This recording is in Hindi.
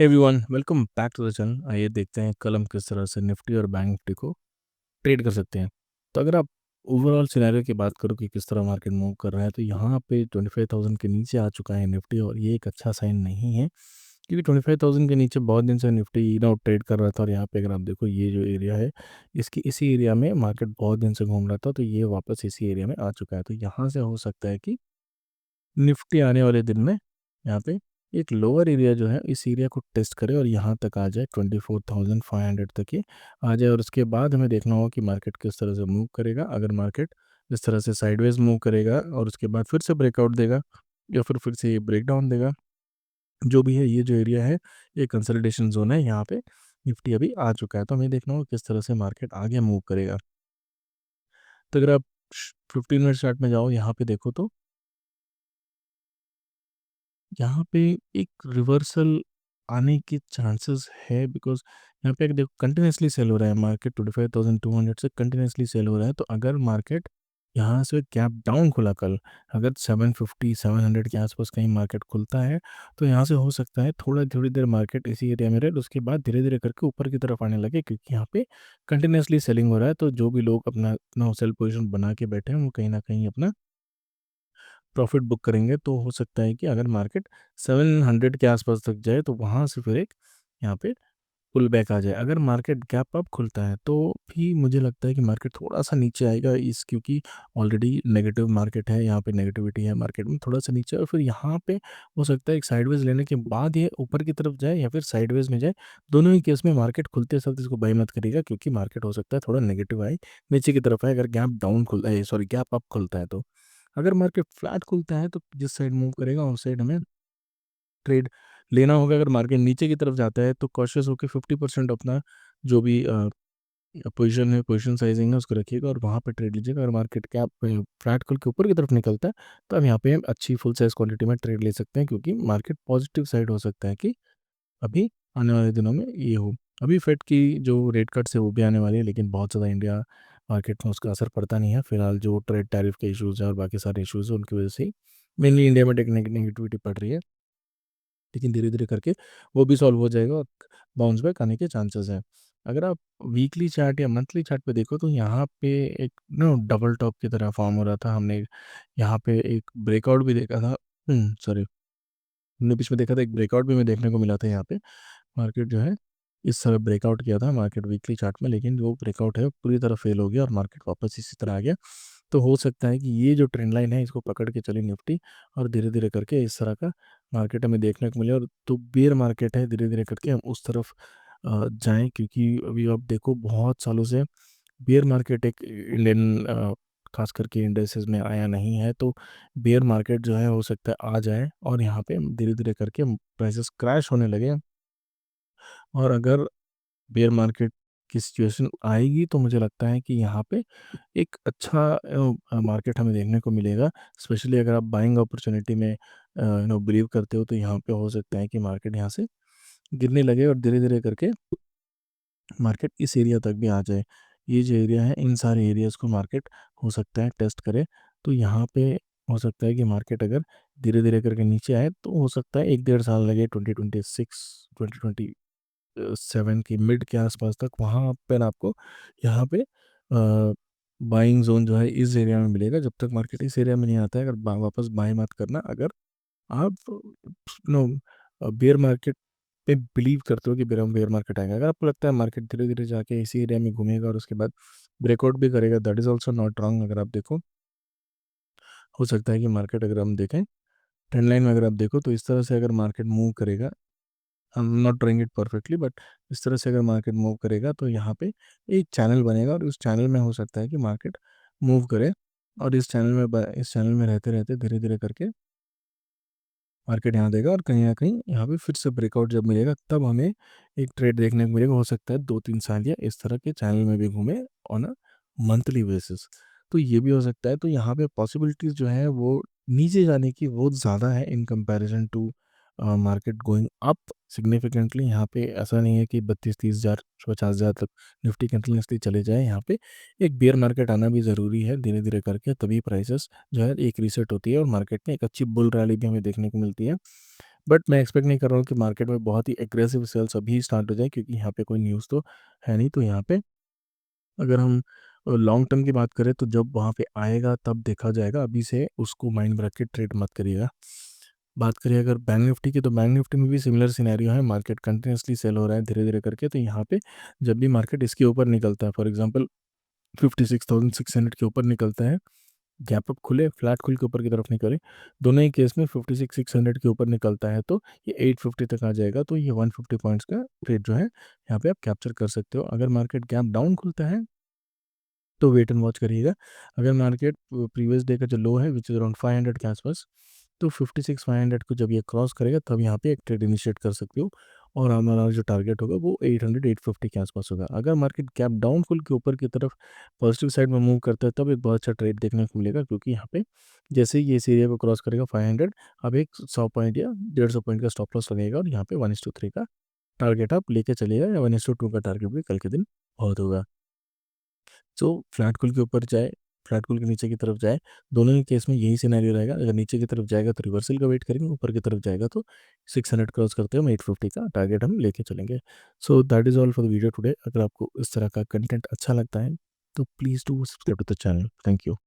Everyone welcome back to the channel. आइए देखते हैं कल हम किस तरह से निफ्टी और बैंक निफ्टी को ट्रेड कर सकते हैं। तो अगर आप ओवरऑल सिनेरियो की बात करो कि किस तरह मार्केट मूव कर रहा है, तो यहाँ पे 25,000 के नीचे आ चुका है निफ्टी, और ये एक अच्छा साइन नहीं है क्योंकि 25,000 के नीचे बहुत दिन से निफ्टी ट्रेड कर रहा था। और यहाँ पे अगर आप देखो, ये जो एरिया है, इसकी इसी एरिया में मार्केट बहुत दिन से घूम रहा था, तो ये वापस इसी एरिया में आ चुका है। तो यहाँ से हो सकता है कि निफ्टी आने वाले दिन में यहाँ पे एक लोअर एरिया जो है इस एरिया को टेस्ट करे और यहाँ तक आ जाए, 24,500 तक ये आ जाए। और उसके बाद हमें देखना होगा कि मार्केट किस तरह से मूव करेगा। अगर मार्केट इस तरह से साइडवेज मूव करेगा और उसके बाद फिर से ब्रेकआउट देगा या फिर से ये ब्रेक डाउन देगा, जो भी है, ये जो एरिया है ये कंसोलिडेशन जोन है। यहाँ पे निफ्टी अभी आ चुका है, तो हमें देखना होगा किस तरह से मार्केट आगे मूव करेगा। तो अगर आप 15 मिनट चार्ट में जाओ, यहाँ पे देखो तो यहाँ पे एक रिवर्सल आने के चांसेस है, बिकॉज यहाँ पे देखो कंटिन्यूसली सेल हो रहा है मार्केट, 25,200 से कंटिन्यूसली सेल हो रहा है। तो अगर मार्केट यहाँ से गैप डाउन खुला कल, अगर 750 700 के आसपास कहीं मार्केट खुलता है, तो यहाँ से हो सकता है थोड़ी देर मार्केट इसी एरिया में रहे, उसके बाद धीरे धीरे करके ऊपर की तरफ आने लगे, क्योंकि यहाँ पे कंटिन्यूसली सेलिंग हो रहा है। तो जो भी लोग अपना अपना सेल पोजिशन बना के बैठे हैं, वो कहीं ना कहीं अपना प्रॉफिट बुक करेंगे। तो हो सकता है कि अगर मार्केट 700 के आसपास तक जाए, तो वहाँ से फिर एक यहाँ पे पुल बैक आ जाए। अगर मार्केट गैप अप खुलता है, तो भी मुझे लगता है कि मार्केट थोड़ा सा नीचे आएगा, क्योंकि ऑलरेडी नेगेटिव मार्केट है, यहाँ पे नेगेटिविटी है मार्केट में, थोड़ा सा नीचे। और फिर यहाँ पे हो सकता है एक साइडवेज लेने के बाद ये ऊपर की तरफ जाए या फिर साइडवेज में जाए। दोनों ही केस में मार्केट खुलते वक्त इसको बाय मत करिएगा, क्योंकि मार्केट हो सकता है थोड़ा नेगेटिव आए, नीचे की तरफ आए। अगर गैप डाउन खुलता है, सॉरी गैप अप खुलता है, तो अगर मार्केट फ्लैट खुलता है, तो जिस साइड मूव करेगा उस साइड हमें ट्रेड लेना होगा। अगर मार्केट नीचे की तरफ जाता है, तो कॉशियस होकर 50% अपना जो भी पोजीशन है, पोजीशन साइजिंग है, उसको रखिएगा और वहाँ पे ट्रेड लीजिएगा। अगर मार्केट कैप फ्लैट खुल के ऊपर की तरफ निकलता है, तो हम यहाँ पे अच्छी फुल साइज क्वांटिटी में ट्रेड ले सकते हैं, क्योंकि मार्केट पॉजिटिव साइड हो सकता है कि अभी आने वाले दिनों में ये हो। अभी फेड की जो रेट कट्स है वो भी आने वाली है, लेकिन बहुत ज़्यादा इंडिया मार्केट में उसका असर पड़ता नहीं है। फिलहाल जो ट्रेड टैरिफ के इश्यूज़ है और बाकी सारे इश्यूज़ हैं, उनकी वजह से मेनली इंडिया में नेगेटिविटी पड़ रही है, लेकिन धीरे-धीरे करके वो भी सॉल्व हो जाएगा और बाउंस बैक आने के चांसेस हैं। अगर आप वीकली चार्ट या मंथली चार्ट पे देखो, तो यहाँ पे एक डबल टॉप की तरह फॉर्म हो रहा था। हमने यहाँ पे एक ब्रेकआउट भी देखा था, सॉरी, हमने बीच में देखा था, एक ब्रेकआउट भी हमें देखने को मिला था। यहाँ पे मार्केट जो है इस तरह ब्रेकआउट किया था मार्केट वीकली चार्ट में, लेकिन वो ब्रेकआउट है वो पूरी तरह फेल हो गया और मार्केट वापस इसी तरह आ गया। तो हो सकता है कि ये जो ट्रेंड लाइन है, इसको पकड़ के चले निफ्टी, और धीरे धीरे करके इस तरह का मार्केट हमें देखने को मिले। और तो बेयर मार्केट है, धीरे धीरे करके हम उस तरफ जाएं, क्योंकि अभी आप देखो बहुत सालों से बेयर मार्केट एक इंडियन खास करके इंडेक्सेस में आया नहीं है। तो बेयर मार्केट जो है हो सकता है आ जाए और यहाँ पे धीरे धीरे करके प्राइसेस क्रैश होने लगे। और अगर बेयर मार्केट की सिचुएशन आएगी, तो मुझे लगता है कि यहाँ पे एक अच्छा मार्केट हमें देखने को मिलेगा। स्पेशली अगर आप बाइंग अपॉर्चुनिटी में बिलीव करते हो, तो यहाँ पे हो सकता है कि मार्केट यहाँ से गिरने लगे और धीरे धीरे करके मार्केट इस एरिया तक भी आ जाए। ये जो एरिया है, इन सारे एरियाज़ को मार्केट हो सकता है टेस्ट करे। तो यहाँ पे हो सकता है कि मार्केट अगर धीरे धीरे करके नीचे आए, तो हो सकता है 1 डेढ़ साल लगे, 2026 2027 की मिड के आसपास तक। वहाँ पर आपको यहाँ पे बाइंग जोन जो है इस एरिया में मिलेगा। जब तक मार्केट इस एरिया में नहीं आता है, अगर वापस बाय मत करना। अगर आप नो बेयर मार्केट पे बिलीव करते हो कि बेयर मार्केट आएगा, अगर आपको लगता है मार्केट धीरे धीरे जाके इसी एरिया में घूमेगा और उसके बाद ब्रेकआउट भी करेगा, that is also not wrong. अगर आप देखो, हो सकता है कि मार्केट, अगर हम देखें ट्रेंड लाइन में, अगर आप देखो, तो इस तरह से अगर मार्केट मूव करेगा, I am not drawing it perfectly, but इस तरह से अगर मार्केट मूव करेगा, तो यहाँ पे एक चैनल बनेगा और उस चैनल में हो सकता है कि मार्केट मूव करे। और इस चैनल में रहते रहते धीरे धीरे करके मार्केट यहाँ देगा, और कहीं ना कहीं यहाँ पे फिर से ब्रेकआउट जब मिलेगा, तब हमें एक ट्रेड देखने को मिलेगा। हो सकता है 2 3 साल या इस तरह के चैनल में भी घूमे ऑन अ मंथली बेसिस। तो ये भी हो सकता है। तो यहाँ पे पॉसिबिलिटीज़ जो है वो नीचे जाने की बहुत ज़्यादा है in comparison to market going up significantly. यहाँ पे ऐसा नहीं है कि 32 30 हज़ार 50 हज़ार तक निफ्टी कंटिन्यूसली चले जाए। यहाँ पे एक बेयर मार्केट आना भी ज़रूरी है धीरे धीरे करके, तभी प्राइसेस जो है एक रीसेट होती है और मार्केट में एक अच्छी बुल रैली भी हमें देखने को मिलती है। बट मैं एक्सपेक्ट नहीं कर रहा हूँ कि मार्केट में बहुत ही एग्रेसिव सेल्स अभी स्टार्ट हो जाए, क्योंकि यहाँ पे कोई न्यूज़ तो है नहीं। तो यहाँ पे अगर हम लॉन्ग टर्म की बात करें तो जब वहाँ पे आएगा तब देखा जाएगा, अभी से उसको माइंड में रख के ट्रेड मत करिएगा। बात करिए अगर बैंक निफ्टी की, तो बैंक निफ्टी में भी सिमिलर सिनेरियो है, मार्केट कंटिन्यूसली सेल हो रहा है धीरे धीरे करके। तो यहाँ पे जब भी मार्केट इसके ऊपर निकलता है, फॉर एग्जांपल 56,600 के ऊपर निकलता है, गैप अप खुले, फ्लैट खुल के ऊपर की तरफ निकले, दोनों ही केस में 56,600 के ऊपर निकलता है तो ये 850 तक आ जाएगा। तो ये 150 पॉइंट्स का ट्रेड जो है यहाँ पे आप कैप्चर कर सकते हो। अगर मार्केट गैप डाउन खुलता है तो वेट एंड वॉच करिएगा। अगर मार्केट प्रीवियस डे का जो लो है विच इज़ अराउंड 500 के आसपास, तो 56,500 को जब ये क्रॉस करेगा तब यहाँ पे एक ट्रेड इनिशिएट कर सकते हो, और हमारा जो टारगेट होगा वो 800-850 के आसपास होगा। अगर मार्केट गैप डाउन फुल के ऊपर की तरफ पॉजिटिव साइड में मूव करता है तब एक बहुत अच्छा ट्रेड देखने को मिलेगा, क्योंकि यहाँ पे जैसे ही ये इस एरिया को क्रॉस करेगा 500, अब एक 100 पॉइंट या 150 पॉइंट का स्टॉप लॉस लगेगा, और यहाँ पे 1:3 का टारगेट आप लेके चलिएगा, या 1:2 का टारगेट भी कल के दिन बहुत होगा। सो फ्लैट कॉल के ऊपर जाए, फ्लैट कॉल के नीचे की तरफ जाए, दोनों ही केस में यही सिनेरियो रहेगा। अगर नीचे की तरफ जाएगा तो रिवर्सल का वेट करेंगे, ऊपर की तरफ जाएगा तो 600 क्रॉस करते हैं, हम 850 का टारगेट हम लेके चलेंगे। So that is all for the video today. अगर आपको इस तरह का कंटेंट अच्छा लगता है तो please do subscribe to the channel. Thank you.